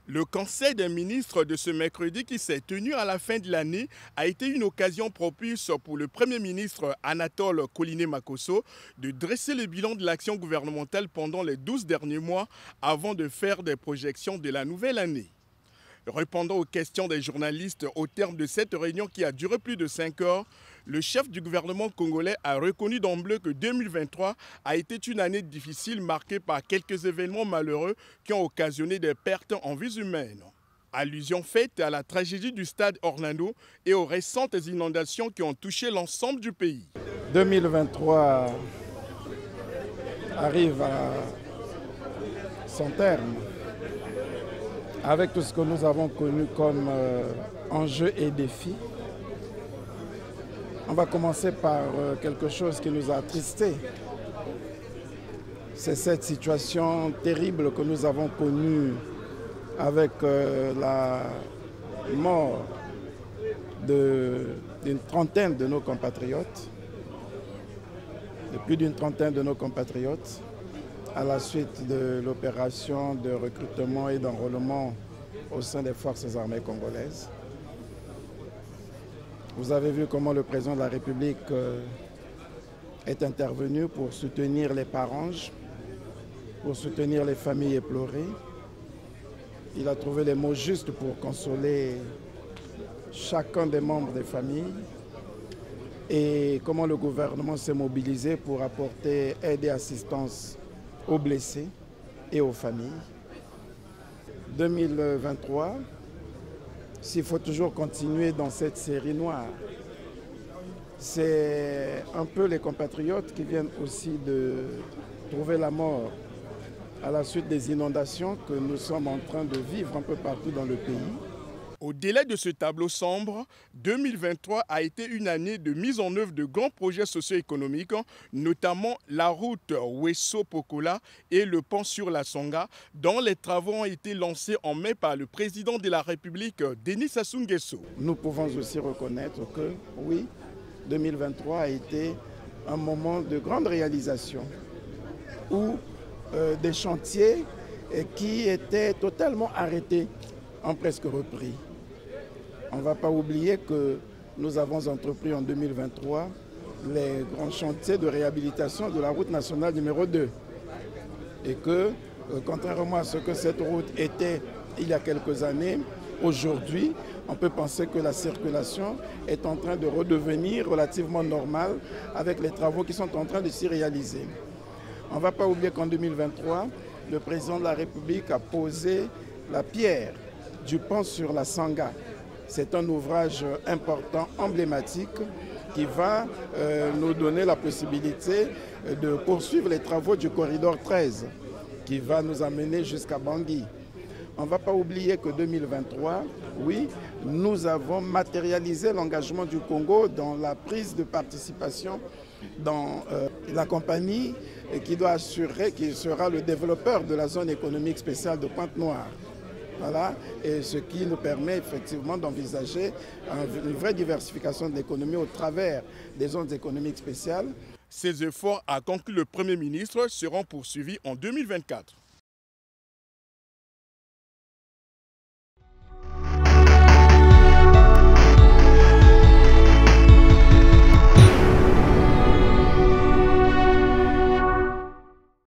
Le Conseil des ministres de ce mercredi qui s'est tenu à la fin de l'année a été une occasion propice pour le Premier ministre Anatole Koliné-Makosso de dresser le bilan de l'action gouvernementale pendant les 12 derniers mois avant de faire des projections de la nouvelle année. Répondant aux questions des journalistes au terme de cette réunion qui a duré plus de 5 heures, le chef du gouvernement congolais a reconnu d'emblée que 2023 a été une année difficile marquée par quelques événements malheureux qui ont occasionné des pertes en vies humaines. Allusion faite à la tragédie du stade Orlando et aux récentes inondations qui ont touché l'ensemble du pays. 2023 arrive à son terme avec tout ce que nous avons connu comme enjeux et défis. On va commencer par quelque chose qui nous a attristés. C'est cette situation terrible que nous avons connue avec la mort d'une trentaine de nos compatriotes, de plus d'une trentaine de nos compatriotes, à la suite de l'opération de recrutement et d'enrôlement au sein des forces armées congolaises. Vous avez vu comment le président de la République est intervenu pour soutenir les parents, pour soutenir les familles éplorées. Il a trouvé les mots justes pour consoler chacun des membres des familles et comment le gouvernement s'est mobilisé pour apporter aide et assistance aux blessés et aux familles. 2023, s'il faut toujours continuer dans cette série noire, c'est un peu les compatriotes qui viennent aussi de trouver la mort à la suite des inondations que nous sommes en train de vivre un peu partout dans le pays. Au-delà de ce tableau sombre, 2023 a été une année de mise en œuvre de grands projets socio-économiques, notamment la route Ouesso-Pokola et le pont sur la Songa, dont les travaux ont été lancés en mai par le président de la République, Denis Sassou Nguesso. Nous pouvons aussi reconnaître que, oui, 2023 a été un moment de grande réalisation où des chantiers qui étaient totalement arrêtés ont presque repris. On ne va pas oublier que nous avons entrepris en 2023 les grands chantiers de réhabilitation de la route nationale numéro 2. Et que, contrairement à ce que cette route était il y a quelques années, aujourd'hui, on peut penser que la circulation est en train de redevenir relativement normale avec les travaux qui sont en train de s'y réaliser. On ne va pas oublier qu'en 2023, le président de la République a posé la pierre du pont sur la Sanga. C'est un ouvrage important, emblématique, qui va nous donner la possibilité de poursuivre les travaux du corridor 13, qui va nous amener jusqu'à Bangui. On ne va pas oublier que 2023, oui, nous avons matérialisé l'engagement du Congo dans la prise de participation dans la compagnie qui doit assurer qu'il sera le développeur de la zone économique spéciale de Pointe-Noire. Voilà, et ce qui nous permet effectivement d'envisager une vraie diversification de l'économie au travers des zones économiques spéciales. Ces efforts, a conclu le Premier ministre, seront poursuivis en 2024.